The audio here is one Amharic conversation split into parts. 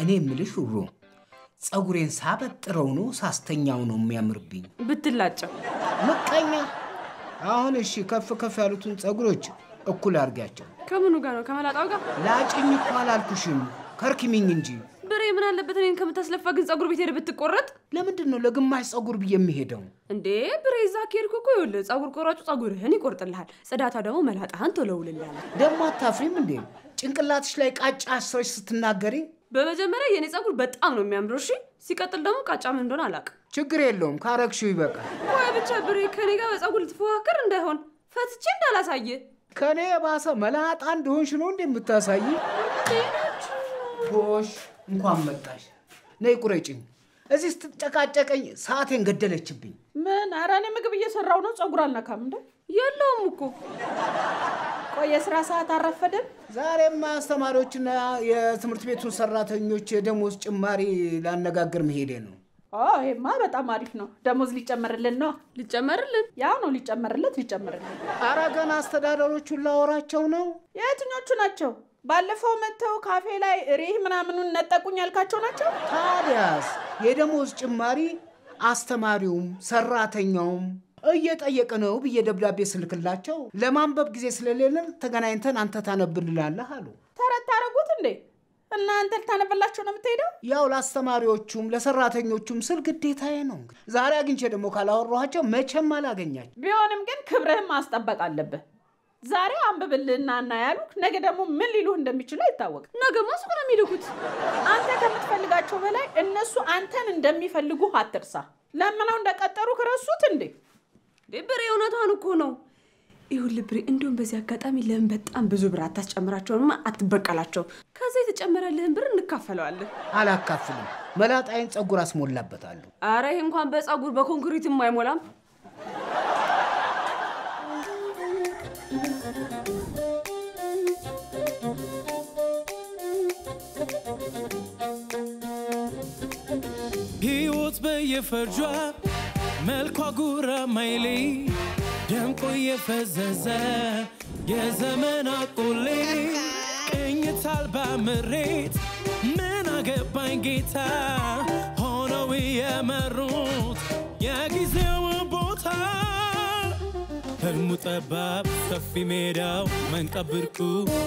እኔ ምልሽ ሩሩ ጸጉሬን ሳበጥረው ነው ሳስተኛው ነው የሚያምርብኝ ብትላጨው መቀኛ አሁን እሺ ከፍ ያሉትን ጸጉሮች እኩል አርጋቸው ከምኑ ጋር ነው ከመላጣው ጋር ላጭኝ እኮ አላልኩሽም ከርኪሚኝ እንጂ ብሬ ምን አለበት እኔን ከምታስለፋ ግን ጸጉር ቤት ሄደ ብትቆረጥ ለምንድን ነው ለግማሽ ጸጉር በየሚሄደው እንዴ ብሬ ዛኬርኩ እኮ ይኸውልህ ጸጉር ቆራጩ ጸጉርህን ይቆርጥልሃል ጽዳታ ደግሞ መላጣህን ተለውልልሃል ደሞ አታፍሪም እንዴ ጭንቅላትሽ ላይ ቃጫ አስረሽ ስትናገሪ በመጀመሪያ የኔ ጸጉር በጣም ነው የሚያምረው እሺ ሲቀጥል ደግሞ ቃጫ ምን እንደሆነ አላውቅ ችግር የለውም ካረክሽው ይበቃል ወይ ብቻ ብሬ ከኔ ጋር በጸጉር ልትፎካከር እንዳይሆን ፈትቼ እንዳላሳየ ከኔ ባሰ መላጣ እንደሆንሽ ነው እንደምታሳይ ቦሽ እንኳን መጣሽ ነይ ቁረጪኝ እዚህ ስትጨቃጨቀኝ ሰዓቴን ገደለችብኝ ምን አራኔ ምግብ እየሰራው ነው ጸጉር አልነካም እንዴ የለውም እኮ ቆይ የሥራ ሰዓት አረፈደን ዛሬማ አስተማሪዎችና የትምህርት ቤቱን ሰራተኞች ደሞዝ ጭማሪ ላነጋግር መሄዴ ነው ይሄማ በጣም አሪፍ ነው ደሞዝ ሊጨመርልን ነው ያው ነው ሊጨመርልን አራገና አስተዳደሮቹን ላወራቸው ነው የትኞቹ ናቸው ባለፈው መተው ካፌ ላይ ሪህ ምናምኑን ነጠቁኝ ያልካቸው ናቸው ታዲያስ የደሞዝ ጭማሪ አስተማሪውም ሰራተኛውም እየጠየቀ ነው በየደብዳቤ ስልክላቸው ለማንበብ ጊዜ ስለሌለን ተገናኝተን አንተ ታነብልላለህ አሉ ተረት አረጉት እንዴ እና አንተ ታነብላቸው ነው የምትሄደው ያው ለአስተማሪዎቹም ለሰራተኞቹም ስል ግዴታዬ ነው ዛሬ አግኝቼ ደግሞ ካላወራኋቸው መቼም አላገኛቸው ቢሆንም ግን ክብርህን ማስጠበቅ አለብህ ዛሬ አንብብልና እና ያሉክ ነገ ደግሞ ምን ሊሉ እንደሚችሉ አይታወቅ ነገ ማስቆ ነው የሚልኩት አንተ ከምትፈልጋቸው በላይ እነሱ አንተን እንደሚፈልጉ አትርሳ ለምነው እንደቀጠሩ ከረሱት እንዴ ብሬ እውነቷን እኮ ነው ይሁን ብሬ እንደውም በዚህ አጋጣሚ ለምን በጣም ብዙ ብር አታስጨምራቸውማ አትበቀላቸው ከዛ የተጨመረልህን ብር እንካፈለዋለን አላካፍልም መላጣዬን ጸጉር አስሞላበታለሁ አረ ይሄ እንኳን በጸጉር በኮንክሪትም አይሞላም ህይወት በየፈርጇ መልኳ ጉራ ማይሌ ደምቆ የፈዘዘ የዘመን አቆሌ ቅኝት አልባ ምሬት ምን አገባኝ ጌታ ሆነው የመሩት የጊዜው ቦታ ህልሙ ጠባብ ሰፊ ሜዳው መንቀብርቁ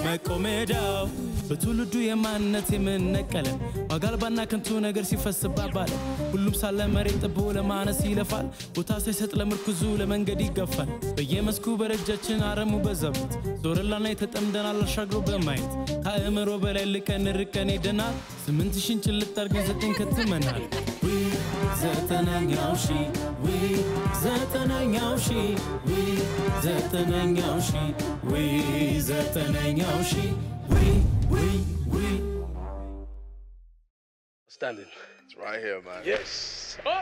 መቆሜዳው በትውልዱ የማንነት የምንነቀለ ማጋልባና ከንቱ ነገር ሲፈስባባል ሁሉም ሳለ መሬት ጥቦ ለማነስ ይለፋል ቦታ ሳይሰጥ ለምርኩዙ ለመንገድ ይገፋል በየመስኩ በረጃችን አረሙ በዛበት ዞረላና የተጠምደናል አሻግሮ በማየት ከአእምሮ በላይ ልቀን ርቀን ሄደናል 8000 ጭልጥ አድርገን 9 ከትመናል ዘጠነኛው ሺ ዘጠነኛው ሺ ዘጠነኛው ሺ ዘጠነኛው ሺ we standing it's right here man yes oh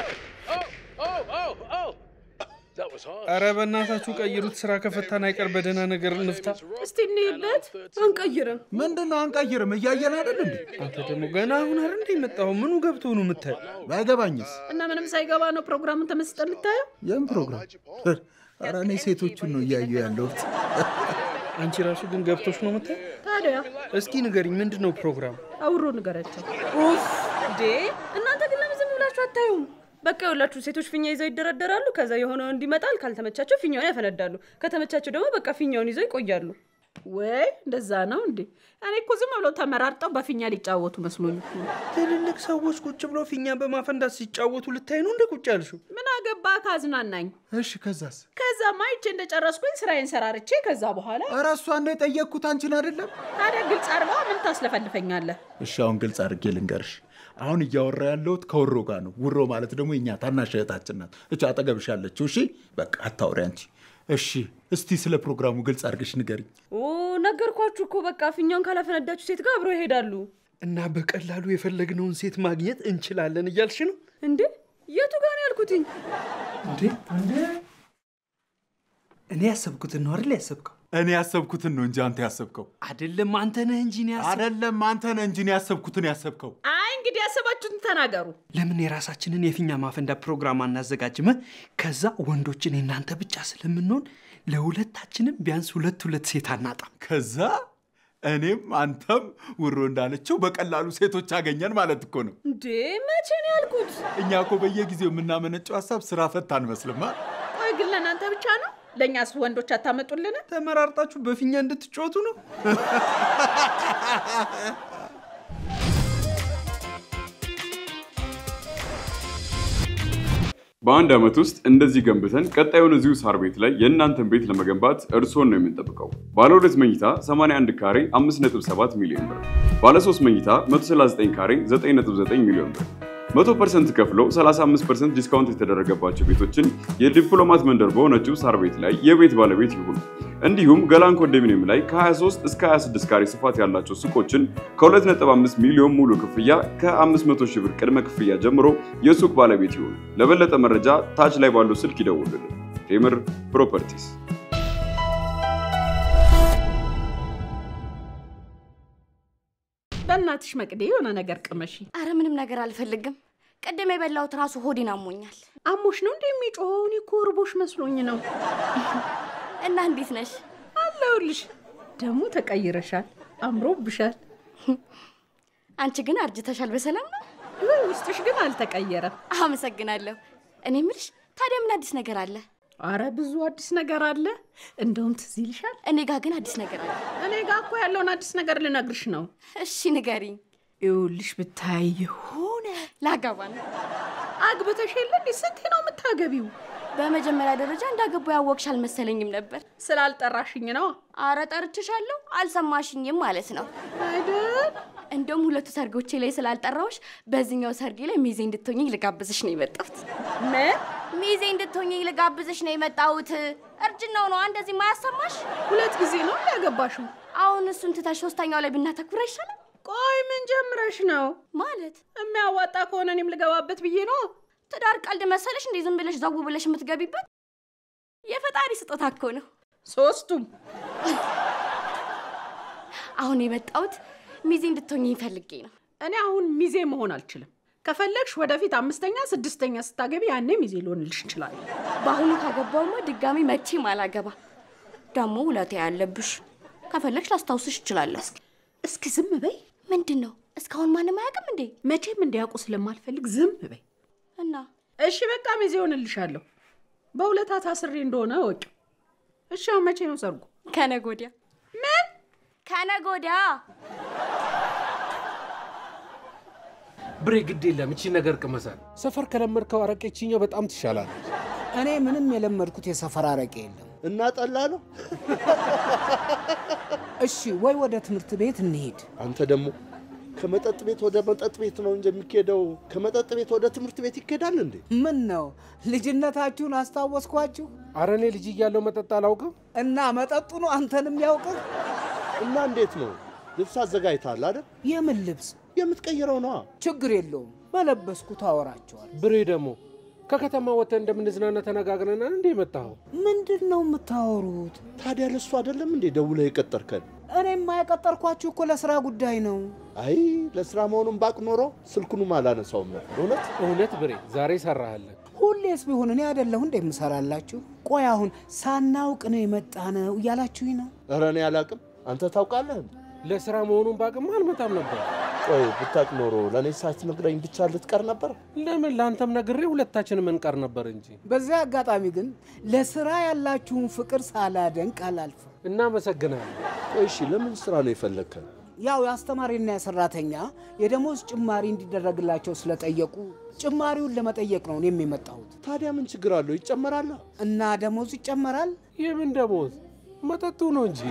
that was hard አረ በእናታችሁ ቀይሩት ስራ ከፈታና አይቀር በደና ነገር እንፍታ እስቲ እንይለት አንቀይርም ምንድነው አንቀይርም እያየን አይደል እንዴ አንተ ደግሞ ገና አሁን አይደል እንዴ መጣው ምኑ ገብቶ ነው የምታይ ባይገባኝስ እና ምንም ሳይገባ ነው ፕሮግራሙን ተመስጠ የምታየው የም ፕሮግራም አረ እኔ ሴቶቹን ነው እያዩ ያለሁት አንቺ ራሱ ግን ገብቶሽ ነው የምታይ ታዲያ እስኪ ንገሪኝ ምንድነው ፕሮግራም አውሮ ንገራቸው ዴ እናንተ ግን ለምን ዝም ብላችሁ አታዩም በቃ ሁላችሁ ሴቶች ፊኛ ይዘው ይደረደራሉ ከዛ የሆነው እንዲመጣል ካልተመቻቸው ፊኛውን ያፈነዳሉ ከተመቻቸው ደግሞ በቃ ፊኛውን ይዘው ይቆያሉ ወይ እንደዛ ነው እንዴ እኔ እኮ ዝም ብለው ተመራርጠው በፊኛ ሊጫወቱ መስሎኝ ትልልቅ ሰዎች ቁጭ ብለው ፊኛ በማፈንዳት ሲጫወቱ ልታይ ነው እንደ ቁጭ ያልሽው ምን አገባ ካዝናናኝ እሺ ከዛ ማይቼ እንደጨረስኩኝ ስራዬን ሰራርቼ ከዛ በኋላ አራሷ እንደ ጠየቅኩት አንቺን አይደለም ታዲያ ግልጽ አርባ ምን ታስለፈልፈኛለህ እሺ አሁን ግልጽ አርጌ ልንገርሽ አሁን እያወራ ያለሁት ከወሮ ጋር ነው ወሮ ማለት ደግሞ እኛ ታናሽ እህታችን ናት እቺ አጠገብሽ ያለችው እሺ በቃ አታውሪ አንቺ እሺ እስቲ ስለ ፕሮግራሙ ግልጽ አርገሽ ንገሪኝ ነገርኳችሁ እኮ በቃ ፊኛውን ካላፈነዳችሁ ሴት ጋር አብረው ይሄዳሉ እና በቀላሉ የፈለግነውን ሴት ማግኘት እንችላለን እያልሽ ነው እንዴ የቱ ጋር ነው ያልኩትኝ እንዴ እኔ ያሰብኩትን ነው አይደል ያሰብከው እኔ ያሰብኩትን ነው እንጂ አንተ ያሰብከው አይደለም አንተ ነህ እንጂ ነው ያሰብከው አይደለም አንተ ነህ እንጂ ነው ያሰብኩትን ያሰብከው አይ እንግዲህ ያሰባችሁትን ተናገሩ ለምን የራሳችንን የፊኛ ማፈንዳ ፕሮግራም አናዘጋጅም ከዛ ወንዶችን እናንተ ብቻ ስለምንሆን ለሁለታችንም ቢያንስ ሁለት ሴት አናጣም ከዛ እኔም አንተም ውሮ እንዳለችው በቀላሉ ሴቶች አገኘን ማለት እኮ ነው እንዴ መቼ ነው ያልኩት እኛ እኮ በየጊዜው የምናመነጨው ሐሳብ ስራ ፈታ አንመስልማ ቆይ ግን ለእናንተ ብቻ ነው ለእኛስ ወንዶች አታመጡልን ተመራርጣችሁ በፊኛ እንድትጫወቱ ነው በአንድ አመት ውስጥ እንደዚህ ገንብተን ቀጣዩን እዚሁ ሳር ቤት ላይ የእናንተን ቤት ለመገንባት እርሶን ነው የምንጠብቀው። ባለ 2 መኝታ 81 ካሬ 5.7 ሚሊዮን ብር፣ ባለ 3 መኝታ 139 ካሬ 9.9 ሚሊዮን ብር። 100% ከፍለው 35% ዲስካውንት የተደረገባቸው ቤቶችን የዲፕሎማት መንደር በሆነችው ሳር ቤት ላይ የቤት ባለቤት ይሁኑ። እንዲሁም ገላን ኮንዶሚኒየም ላይ ከ23 እስከ 26 ካሬ ስፋት ያላቸው ሱቆችን ከ2.5 ሚሊዮን ሙሉ ክፍያ ከ500 ሺህ ብር ቅድመ ክፍያ ጀምሮ የሱቅ ባለቤት ይሁኑ። ለበለጠ መረጃ ታች ላይ ባለው ስልክ ይደውሉልን። ቴምር ፕሮፐርቲስ። በእናትሽ መቅዴ የሆነ ነገር ቅመሺ አረ ምንም ነገር አልፈልግም ቀደም የበላውት ራሱ ሆዴን አሞኛል አሞሽ ነው እንደሚጮው እኔ እኮ እርቦሽ መስሎኝ ነው እና እንዴት ነሽ አለሁልሽ ደሞ ተቀይረሻል አምሮብሻል አንቺ ግን አርጅተሻል በሰላም ነው ውስጥሽ ግን አልተቀየረም አመሰግናለሁ እኔ ምልሽ ታዲያ ምን አዲስ ነገር አለ አረ ብዙ አዲስ ነገር አለ እንደውም ትዝ ይልሻል እኔ ጋር ግን አዲስ ነገር አለ እኔ ጋር እኮ ያለውን አዲስ ነገር ልነግርሽ ነው እሺ ንገሪኝ ይኸውልሽ ብታይ ሆነ ላጋባ ነው አግብተሽ የለ እንዴ ስንቴ ነው የምታገቢው በመጀመሪያ ደረጃ እንዳገባው ያወቅሽ አልመሰለኝም ነበር ስላልጠራሽኝ ነው አረ ጠርችሻለሁ አልሰማሽኝም ማለት ነው አይደል እንደውም ሁለቱ ሰርጎቼ ላይ ስላልጠራውሽ በዚህኛው ሰርጌ ላይ ሚዜ እንድትሆኚ ልጋብዝሽ ነው የመጣሁት ምን ሚዜ እንድትሆኚ ልጋብዝሽ ነው የመጣሁት እርጅናው ነው እንደዚህ ማያሰማሽ ሁለት ጊዜ ነው ያገባሽው አሁን እሱን ትተሽ ሶስተኛው ላይ ብናተኩር ይሻላል ቆይ ምን ጀምረሽ ነው ማለት የሚያዋጣ ከሆነ እኔም ልገባበት ብዬ ነው ትዳር ቀልድ መሰለሽ እንዴ ዝም ብለሽ ዘው ብለሽ የምትገቢበት የፈጣሪ ስጦታ እኮ ነው ሶስቱም አሁን የመጣሁት ሚዜ እንድትሆኚ ፈልጌ ነው እኔ አሁን ሚዜ መሆን አልችልም ከፈለግሽ ወደፊት 5ኛ 6ኛ ስታገቢ ያኔ ሚዜ ልሆንልሽ ይችላል በአሁኑ ካገባውማ ድጋሚ መቼም አላገባ ደሞ ውለታ ያለብሽ ከፈለግሽ ላስታውስሽ ይችላል እስኪ ዝም በይ ምንድነው እስካሁን ማንም አያውቅም እንዴ መቼም እንዲያውቁ ስለማልፈልግ ዝም በይ እና እሺ በቃ ሚዜ ሆንልሻለሁ በውለታ ታስሬ እንደሆነ ወቂ እሺ መቼ ነው ሰርጉ ከነጎዲያ ምን ከነጎዲያ ብሬ ግድ የለም እቺ ነገር ቅመሳል ሰፈር ከለመድከው አረቄችኛው በጣም ትሻላለች እኔ ምንም የለመድኩት የሰፈር አረቄ የለም እና ጠላ ነው እሺ ወይ ወደ ትምህርት ቤት እንሄድ አንተ ደግሞ ከመጠጥ ቤት ወደ መጠጥ ቤት ነው እንጂ የሚኬደው ከመጠጥ ቤት ወደ ትምህርት ቤት ይኬዳል እንዴ ምን ነው ልጅነታችሁን አስታወስኳችሁ አረኔ ልጅ እያለው መጠጥ አላውቅም እና መጠጡ ነው አንተንም ያውቀው እና እንዴት ነው ልብስ አዘጋጅታል አይደል የምን ልብስ የምትቀይረው ነው ችግር የለውም በለበስኩ ታወራቸዋል ብሬ ደግሞ ከከተማ ወተ እንደምንዝናና ተነጋግረና እንዴ መጣው ምንድነው የምታወሩት ታዲያ ለሱ አይደለም እንዴ ደውለ የቀጠርከን እኔም ማይቀጠርኳችሁ እኮ ለስራ ጉዳይ ነው አይ ለስራ መሆኑን ባቅ ኖሮ ስልኩንም አላነሳውም ነበር እውነት ብሬ ዛሬ ሰራሃለን ሁሌስ ቢሆን እኔ አይደለሁ እንዴ ምሰራላችሁ ቆይ አሁን ሳናውቅ ነው የመጣነው ያላችሁኝ ነው ኧረ እኔ አላቅም አንተ ታውቃለህ ለስራ መሆኑን ባቅም አልመጣም ነበር ቆይ ብታቅ ኖሮ ለኔ ሳትነግረኝ ብቻ ልትቀር ነበር ለምን ላንተም ነግሬ ሁለታችንም እንቀር ነበር እንጂ በዚያ አጋጣሚ ግን ለስራ ያላችሁን ፍቅር ሳላደንቅ አላልፍ እናመሰግናለን ቆይ እሺ ለምን ስራ ነው የፈለከው ያው ያስተማሪና የሰራተኛ የደሞዝ ጭማሪ እንዲደረግላቸው ስለጠየቁ ጭማሪውን ለመጠየቅ ነው እኔም የመጣሁት ታዲያ ምን ችግር አለው ይጨመራል እና ደሞዝ ይጨመራል የምን ደሞዝ መጠጡ ነው እንጂ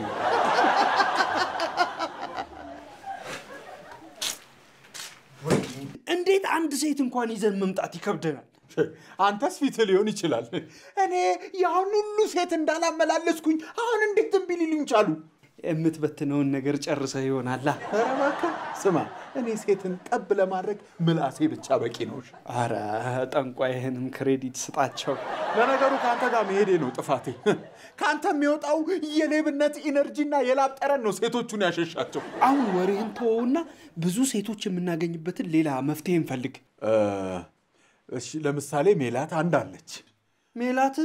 እንዴት አንድ ሴት እንኳን ይዘን መምጣት ይከብደናል አንተስ ፊት ሊሆን ይችላል እኔ ያሁን ሁሉ ሴት እንዳላመላለስኩኝ አሁን እንዴት እንቢልልኝ ቻሉ የምትበትነውን ነገር ጨርሰህ ይሆናል ኧረ እባክህ ስማ እኔ ሴትን ጠብ ለማድረግ ምላሴ ብቻ በቂ ነው ኧረ ጠንቋይህንም ክሬዲት ስጣቸው ለነገሩ ካንተ ጋር መሄዴ ነው ጥፋቴ ካንተ የሚወጣው የሌብነት ኢነርጂና የላብ ጠረን ነው ሴቶቹን ያሸሻቸው አሁን ወሬህን ተወውና ብዙ ሴቶች የምናገኝበትን ሌላ መፍትሄ እንፈልግ እሺ ለምሳሌ ሜላት አንድ አለች ሜላት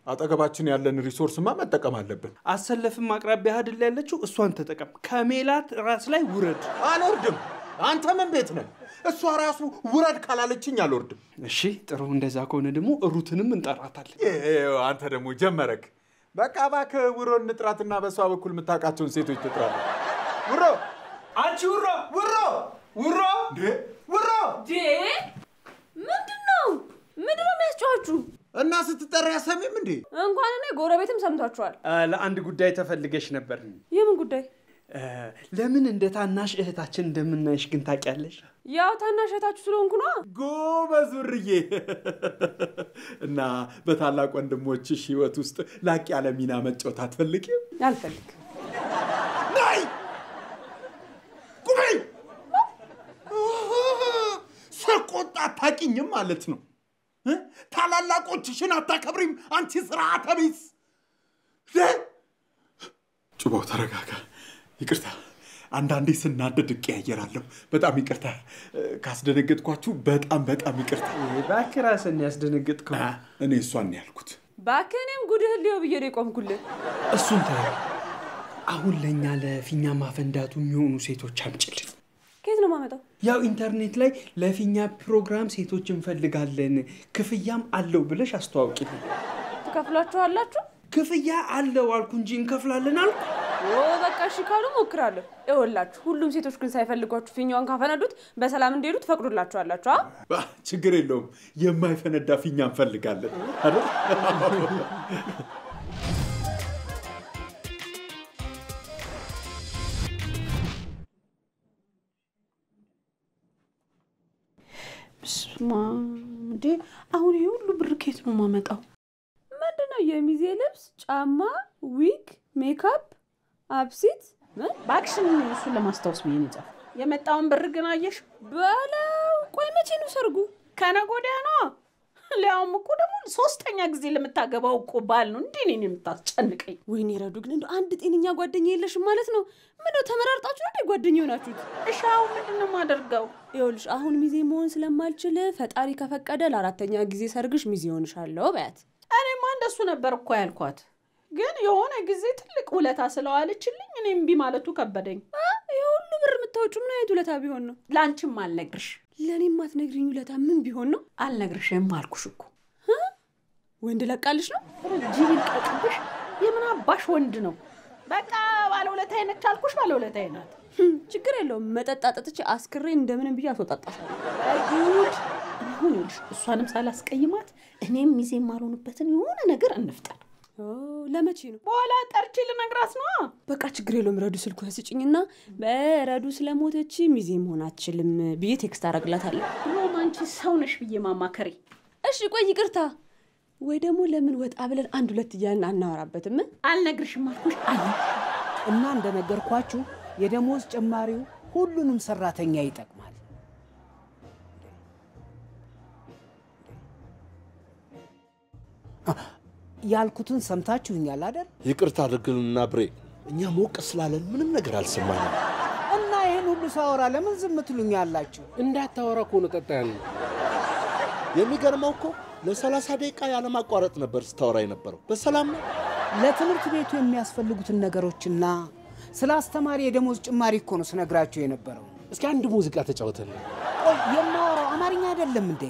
አጠገባችን ያለን ሪሶርስማ መጠቀም አለብን። አሰለፍም አቅራቢያ አይደል ያለችው እሷን ተጠቀም። ከሜላት ራስ ላይ ውረድ። አልወርድም። አንተ ምን ቤት ነህ? እሷ ራሱ ውረድ ካላለችኝ አልወርድም። እሺ ጥሩ፣ እንደዛ ከሆነ ደግሞ ሩትንም እንጠራታለን። አንተ ደግሞ ጀመረክ። በቃ እባክህ ውሮ እንጥራትና በሷ በኩል የምታውቃቸውን ሴቶች ትጥራለህ። ውሮ አንቺ ውሮ ውሮ ውሮ ውሮ ምንድነው የሚያስጨዋችሁ? እና ስትጠራ ያሰሚም እንዴ? እንኳን እኔ ጎረቤትም ሰምታችኋል። ለአንድ ጉዳይ ተፈልገሽ ነበር። የምን ጉዳይ? ለምን እንደ ታናሽ እህታችን እንደምናይሽ ግን ታውቂያለሽ? ያው ታናሽ እህታችሁ ስለሆንኩ ነው። ጎበዝ ውርዬ። እና በታላቅ ወንድሞችሽ ህይወት ውስጥ ላቅ ያለ ሚና መጫወት አትፈልጊም? አልፈልግም። ናይ ቁመይ ሰቆጣ አታውቂኝም ማለት ነው። ታላላቆችሽን አታከብሪም አንቺ ስርዓተ ቢስ። ጩባው ተረጋጋ። ይቅርታ፣ አንዳንዴ ስናደድ እቀያየራለሁ። በጣም ይቅርታ ካስደነገጥኳችሁ። በጣም ይቅርታ። እባክህ ራስህን ያስደነገጥከው። እኔ እሷን ያልኩት። እባክህ እኔም ጉድህን ሊየው ብዬ ነው የቆምኩልህ። እሱን ተይው። አሁን ለእኛ ለፊኛ ማፈንዳቱ የሚሆኑ ሴቶች አምጪልን። ከየት ነው ማመጣው? ያው ኢንተርኔት ላይ ለፊኛ ፕሮግራም ሴቶች እንፈልጋለን ክፍያም አለው ብለሽ አስተዋውቂልን። ትከፍላችኋላችሁ? ክፍያ አለው አልኩ እንጂ እንከፍላለን አልኩ። በቃ እሺ ካሉ ሞክራለሁ። ይኸውላችሁ ሁሉም ሴቶች ግን ሳይፈልጓችሁ ፊኛውን ካፈነዱት በሰላም እንዲሄዱ ትፈቅዱላችኋላችሁ? ችግር የለውም። የማይፈነዳ ፊኛ እንፈልጋለን አይደል? እንዴ አሁን ይሄ ሁሉ ብር ከየት ነው ማመጣው? ምንድነው? የሚዜ ልብስ፣ ጫማ፣ ዊግ፣ ሜካፕ፣ አብሲት ባክሽን እሱን ለማስታወስ ብዬ ነው የጻፈው። የመጣውን ብር ግን አየሽ በለው። ቆይ መቼ ነው ሰርጉ? ከነገ ወዲያ ነው። ሊያውም እኮ ደግሞ ሶስተኛ ጊዜ ለምታገባው እኮ ባል ነው። እንዴ እኔን የምታስጨንቀኝ? ወይኔ ረዱ፣ ግን እንደው አንድ ጤነኛ ጓደኛ የለሽም ማለት ነው? ምንድነው ተመራርጣችሁ ነው ጓደኛ ሆናችሁት? እሺ አሁን ምንድነው ማደርገው? ይኸውልሽ አሁን ሚዜ መሆን ስለማልችል ፈጣሪ ከፈቀደ ለአራተኛ ጊዜ ሰርግሽ ሚዜ ሆንሻለሁ በያት። እኔማ እንደሱ ነበር እኮ ያልኳት፣ ግን የሆነ ጊዜ ትልቅ ውለታ ስለዋለችልኝ እኔም እምቢ ማለቱ ከበደኝ። የሁሉ ብር የምታወጪው ምን አይነት ውለታ ቢሆን ነው? ላንቺም አልነግርሽ። ለኔም አትነግሪኝ ውለታ ምን ቢሆን ነው? አልነግርሽም አልኩሽ እኮ። ወንድ ለቃልሽ ነው? ጅብል ቀጥብሽ። የምን አባሽ ወንድ ነው? በቃ ባለውለታዬ ነች አልኩሽ። ባለውለታዬ ናት። ችግር የለውም። መጠጥ አጠጥቼ አስክሬ እንደምንም ብዬ አስወጣጣሻለሁ። ጉድ። አሁን ይኸውልሽ እሷንም ሳላስቀይማት እኔም ሚዜ የማልሆንበትን የሆነ ነገር እንፍጠር። ለመቼ ነው? በኋላ ጠርቼ ልነግራት ነው። በቃ ችግር የለውም። ረዱ ስልኩን ስጭኝና በረዱ ስለሞተች ሚዜ መሆን አትችልም ብዬ ቴክስት አደርግላታለሁ። ድሮም አንቺ ሰው ነሽ ብዬ ማማከሪ። እሺ ቆይ ይቅርታ። ወይ ደግሞ ለምን ወጣ ብለን አንድ ሁለት እያልን አናወራበትም? አልነግርሽም አልኩሽ። እና እንደነገርኳችሁ የደሞዝ ጭማሪው ሁሉንም ሰራተኛ ይጠቅማል። ያልኩትን ሰምታችሁኛል አይደል? ይቅርታ አድርግልና ብሬ፣ እኛ ሞቅ ስላለን ምንም ነገር አልሰማንም። እና ይሄን ሁሉ ሳወራ ለምን ዝም ትሉኛላችሁ? እንዳታወራ እኮ ነው ቀጣ ያለው። የሚገርመው እኮ ለ30 ደቂቃ ያለማቋረጥ ነበር ስታወራ የነበረው። በሰላም ነው። ለትምህርት ቤቱ የሚያስፈልጉትን ነገሮችና ስለ አስተማሪ የደሞዝ ጭማሪ እኮ ነው ስነግራችሁ የነበረው። እስኪ አንድ ሙዚቃ ተጫወተልን። ቆይ የማወራው አማርኛ አይደለም እንዴ?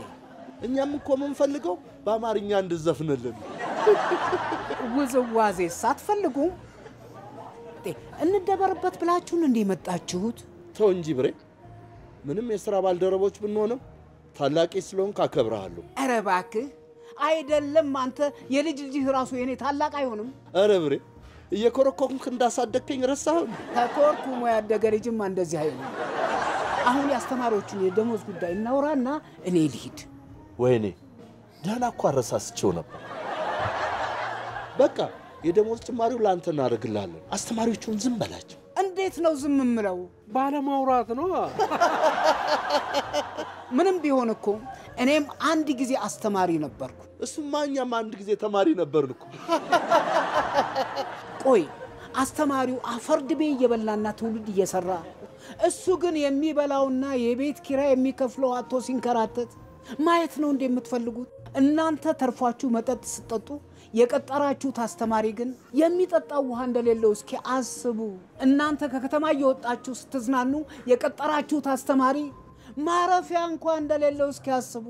እኛም እኮ የምንፈልገው በአማርኛ እንድዘፍንልን። ውዝዋዜ ሳትፈልጉ እንደበርበት ብላችሁን እንደ መጣችሁት? ተው እንጂ ብሬ፣ ምንም የሥራ ባልደረቦች ብንሆንም ታላቄ ስለሆንክ አከብርሃለሁ። ኧረ እባክህ አይደለም፣ አንተ የልጅ ልጅህ ራሱ የኔ ታላቅ አይሆንም? ኧረ ብሬ፣ እየኮረኮምክ እንዳሳደግከኝ ረሳኸው? ተኮርኩሞ ያደገ ልጅማ እንደዚህ አይሆንም። አሁን የአስተማሪዎቹን የደሞዝ ጉዳይ እናውራና እኔ ልሂድ። ወይኔ ደህና እኮ አረሳስቼው ነበር። በቃ የደሞዝ ጭማሪው ላንተ እናደርግልሃለን። አስተማሪዎቹን ዝም በላቸው። እንዴት ነው ዝም የምለው? ባለማውራት ነው። ምንም ቢሆን እኮ እኔም አንድ ጊዜ አስተማሪ ነበርኩ። እሱማ እኛም አንድ ጊዜ ተማሪ ነበርን እኮ። ቆይ አስተማሪው አፈርድቤ እየበላና ትውልድ እየሰራ እሱ ግን የሚበላውና የቤት ኪራይ የሚከፍለው አጥቶ ሲንከራተት ማየት ነው እንደምትፈልጉት? እናንተ ተርፏችሁ መጠጥ ስትጠጡ የቀጠራችሁት አስተማሪ ግን የሚጠጣው ውሃ እንደሌለው እስኪ አስቡ። እናንተ ከከተማ እየወጣችሁ ስትዝናኑ የቀጠራችሁት አስተማሪ ማረፊያ እንኳን እንደሌለው እስኪ አስቡ።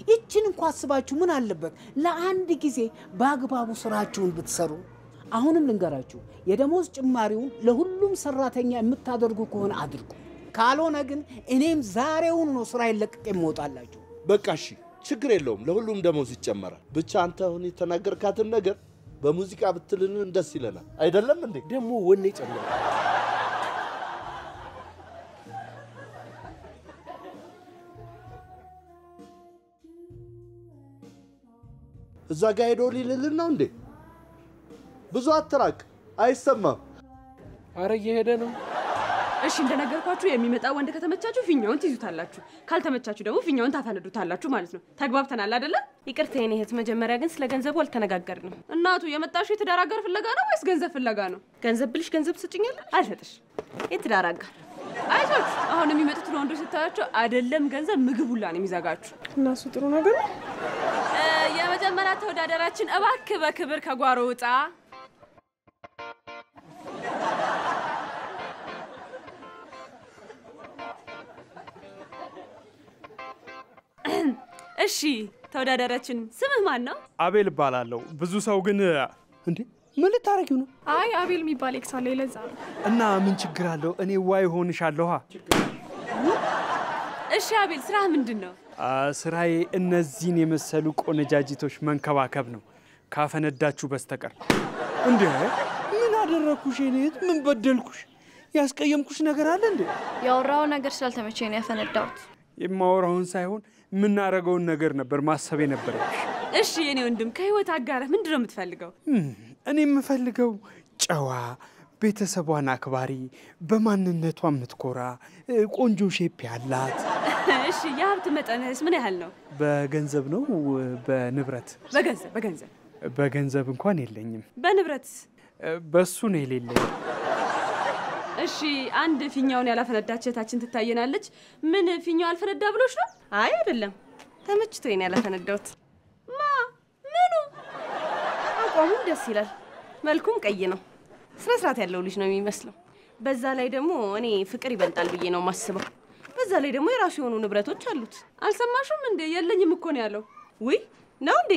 ይችን እንኳን አስባችሁ ምን አለበት ለአንድ ጊዜ በአግባቡ ስራችሁን ብትሰሩ። አሁንም ልንገራችሁ የደሞዝ ጭማሪውን ለሁሉም ሰራተኛ የምታደርጉ ከሆነ አድርጉ። ካልሆነ ግን እኔም ዛሬውን ነው ስራ ይለቀቅ የምወጣላችሁ። በቃ እሺ ችግር የለውም ለሁሉም ደሞዝ ይጨመራል። ብቻ አንተ አሁን የተናገርካትን ነገር በሙዚቃ ብትልን ደስ ይለናል አይደለም እንዴ? ደግሞ ወኔ ጨመረ። እዛ ጋር ሄዶ ሊልልን ነው እንዴ? ብዙ አትራቅ አይሰማም። አረ እየሄደ ነው። እሺ እንደነገርኳችሁ የሚመጣ ወንድ ከተመቻችሁ ፊኛውን ትይዙታላችሁ፣ ካልተመቻችሁ ደግሞ ፊኛውን ታፈነዱታላችሁ ማለት ነው። ተግባብተናል አይደለ? ይቅርታ የኔ እህት መጀመሪያ ግን ስለ ገንዘቡ አልተነጋገርንም። እናቱ የመጣሽው የትዳር አጋር ፍለጋ ነው ወይስ ገንዘብ ፍለጋ ነው? ገንዘብ ብልሽ ገንዘብ ትሰጪኛለሽ? አልሰጥሽ። የትዳር አጋር አይዞች አሁን የሚመጡትን ወንዶች ስታያቸው አይደለም ገንዘብ ምግብ ሁላ ነው የሚዘጋችሁ። እናሱ ጥሩ ነገር ነው። የመጀመሪያ ተወዳዳራችን እባክህ በክብር ከጓሮ ውጣ። እሺ ተወዳዳራችን ስምህ ማን ነው? አቤል እባላለሁ። ብዙ ሰው ግን እንዴ ምን ልታረጊው ነው? አይ አቤል የሚባል ኤክስ አለ ለዛ ነው። እና ምን ችግር አለው? እኔ ዋይ ሆንሻለሁ። እሺ አቤል ስራህ ምንድነው? ስራዬ እነዚህን የመሰሉ ቆነጃጅቶች መንከባከብ ነው ካፈነዳችሁ በስተቀር። እንዴ ምን አደረኩሽ? እኔት ምን በደልኩሽ? ያስቀየምኩሽ ነገር አለ እንዴ? ያወራው ነገር ስላልተመቸኝ ነው ያፈነዳሁት። የማወራውን ሳይሆን ምን አረጋውን ነገር ነበር ማሰብ የነበረብሽ። እሺ የኔ ወንድም ከህይወት አጋራህ ምንድነው የምትፈልገው? እኔ የምፈልገው ጨዋ፣ ቤተሰቧን አክባሪ፣ በማንነቷ የምትኮራ፣ ቆንጆ ሼፕ ያላት። እሺ የሀብት መጠንስ ምን ያህል ነው? በገንዘብ ነው በንብረት? በገንዘብ በገንዘብ እንኳን የለኝም። በንብረት? በሱ ነው የሌለኝ። እሺ አንድ ፊኛውን ያላፈነዳች እህታችን ትታየናለች። ምን ፊኛው አልፈነዳ ብሎሽ ነው? አይ አይደለም ተመችቶኝ ነው ያላፈነዳሁት። ምኑ? አቋሙም ደስ ይላል፣ መልኩም ቀይ ነው። ስነ ስርዓት ያለው ልጅ ነው የሚመስለው። በዛ ላይ ደግሞ እኔ ፍቅር ይበልጣል ብዬ ነው የማስበው። በዛ ላይ ደግሞ የራሱ የሆኑ ንብረቶች አሉት። አልሰማሽም እንዴ? የለኝም እኮ ነው ያለው። ውይ ነው እንዴ?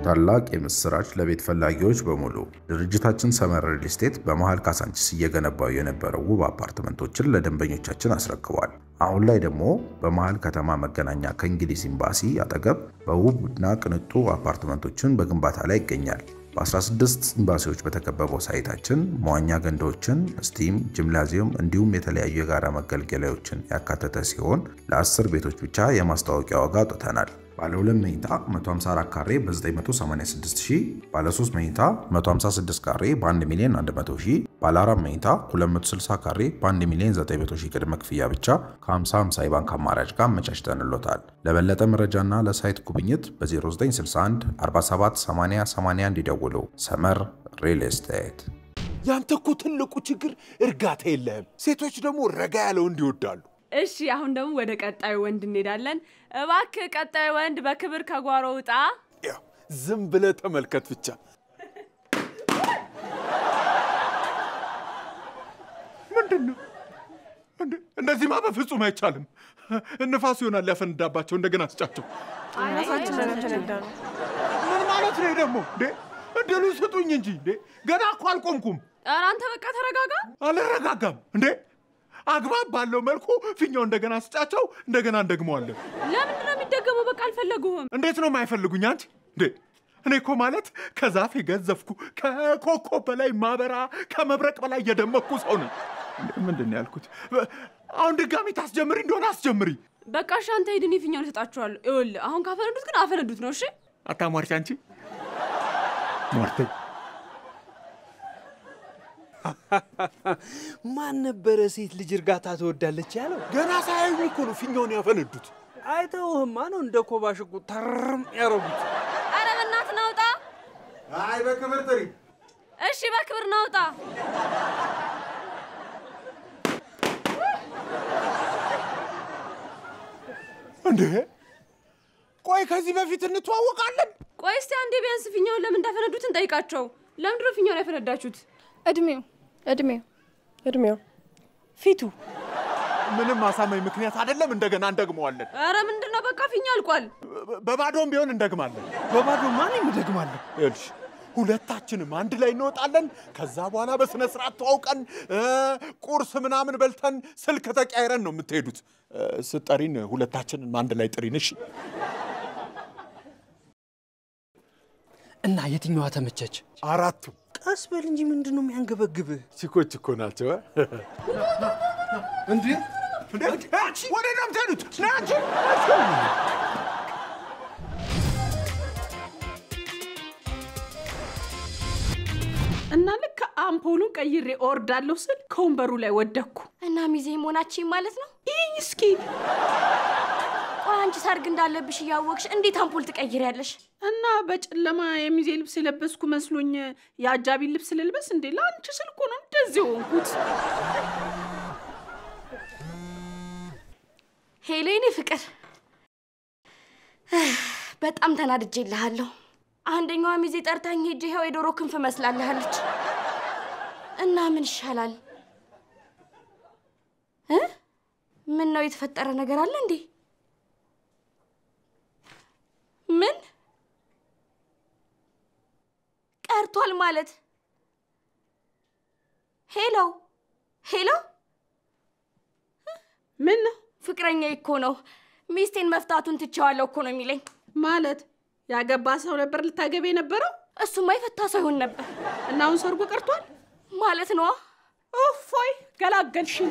ታላቅ የምስራች ለቤት ፈላጊዎች በሙሉ ድርጅታችን ሰመር ሪል ስቴት በመሃል ካሳንቺስ እየገነባው የነበረው ውብ አፓርትመንቶችን ለደንበኞቻችን አስረክቧል። አሁን ላይ ደግሞ በመሃል ከተማ መገናኛ ከእንግሊዝ ኤምባሲ አጠገብ በውብና ቅንጡ አፓርትመንቶችን በግንባታ ላይ ይገኛል። በ16 ኤምባሲዎች በተከበበው ሳይታችን መዋኛ ገንዳዎችን፣ ስቲም፣ ጂምናዚየም እንዲሁም የተለያዩ የጋራ መገልገያዎችን ያካተተ ሲሆን ለ10 ቤቶች ብቻ የማስታወቂያ ዋጋ አውጥተናል። ባለ 2 መኝታ 154 ካሬ በ986,000፣ ባለ 3 መኝታ 156 ካሬ በ1 ሚሊዮን 100,000፣ ባለ 4 መኝታ 260 ካሬ በ1 ሚሊዮን 900,000 ቅድመ ክፍያ ብቻ ከ50/50 የባንክ አማራጭ ጋር አመቻችተንሎታል። ለበለጠ መረጃና ለሳይት ጉብኝት በ0961 47 80 81 ይደውሉ። ሰመር ሪል ስቴት። ያንተ እኮ ትልቁ ችግር እርጋታ የለህም። ሴቶች ደግሞ ረጋ ያለው እንዲወዳሉ። እሺ አሁን ደግሞ ወደ ቀጣዩ ወንድ እንሄዳለን። እባክህ ቀጣዩ ወንድ በክብር ከጓሮ ውጣ። ያው ዝም ብለህ ተመልከት ብቻ። ምንድነው? እንደዚህማ በፍጹም አይቻልም። ንፋስ ይሆናል ያፈነዳባቸው። እንደገና አስጫቸው። ምን ማለት ነው ደግሞ? እድሉ ስጡኝ እንጂ ገና እኮ አልቆምኩም። ኧረ አንተ በቃ ተረጋጋ። አልረጋጋም እንዴ? አግባብ ባለው መልኩ ፊኛው እንደገና አስጫቸው፣ እንደገና እንደግመዋለን። ለምንድን ነው የሚደገመው? በቃ አልፈለጉህም። እንዴት ነው የማይፈልጉኝ አንቺ? እኔ እኮ ማለት ከዛፍ የገዘፍኩ ከኮከብ በላይ ማበራ ከመብረቅ በላይ የደመኩ ሰው ነኝ። ምንድን ነው ያልኩት? አሁን ድጋሚ ታስጀምሪ እንደሆነ አስጀምሪ። በቃ እሺ አንተ ሂድ፣ እኔ ፊኛውን እሰጣችኋለሁ። ይኸውልህ አሁን ካፈነዱት ግን አፈነዱት ነው። እሺ አታሟርቺ አንቺ ሟርተኝ። ማን ነበረ ሴት ልጅ እርጋታ ትወዳለች ያለው? ገና ሳያዩኝ እኮ ነው ፊኛውን ያፈነዱት። አይተውህማ ነው እንደ ኮባ ሽጉጥ ተርም ያረጉት። ኧረ በእናትህ ናውጣ። አይ በክብር ጥሪ። እሺ በክብር ናውጣ። እንዴ ቆይ ከዚህ በፊት እንተዋወቃለን? ቆይ እስቲ አንዴ ቢያንስ ፊኛውን ለምን እንዳፈነዱት እንጠይቃቸው። ለምን ድሮ ፊኛውን ያፈነዳችሁት? እድሜው ፊቱ ምንም አሳማኝ ምክንያት አይደለም። እንደገና እንደግመዋለን። ኧረ ምንድነው? በቃ ፊኛ አልቋል። በባዶም ቢሆን እንደግማለን። በባዶ ማን እንደግማለን? እሺ ሁለታችንም አንድ ላይ እንወጣለን። ከዛ በኋላ በስነ ስርዓት ተዋውቀን ቁርስ ምናምን በልተን ስልክ ተቀያይረን ነው የምትሄዱት። ስጠሪን ሁለታችንን አንድ ላይ ጥሪን። እሺ እና የትኛዋ ተመቸች? አራቱ። ቀስ በል እንጂ ምንድነው የሚያንገበግብህ? ቺኮች እኮ ናቸው። እንዴ ወደ እናም ተሉት ናቸው። እና ልክ አምፖሉን ቀይሬ እወርዳለሁ ስል ከወንበሩ ላይ ወደኩ። እና ሚዜ መሆናችን ማለት ነው? ይህኝ እስኪ አንቺ ሰርግ እንዳለብሽ እያወቅሽ እንዴት አምፖል ትቀይሪያለሽ? እና በጨለማ የሚዜ ልብስ የለበስኩ መስሎኝ የአጃቢ ልብስ ልልበስ እንዴ? ለአንቺ ስል እኮ ነው እንደዚህ ሆንኩት። ሄሌኔ ፍቅር በጣም ተናድጄልሃለሁ። አንደኛዋ ሚዜ ጠርታኝ ሄጄ ይኸው የዶሮ ክንፍ መስላለሃለች። እና ምን ይሻላል? ምን ነው የተፈጠረ ነገር አለ እንዴ? ምን ቀርቷል ማለት? ሄሎ ምን ነው? ፍቅረኛ እኮ ነው። ሚስቴን መፍታቱን ትቼዋለሁ እኮ ነው የሚለኝ። ማለት ያገባ ሰው ነበር ልታገቢ የነበረው? እሱማ የፈታ ሰው ይሆን ነበር። እና አሁን ሰርጉ ቀርቷል ማለት ነው? ኦፎይ ገላገልሽኝ።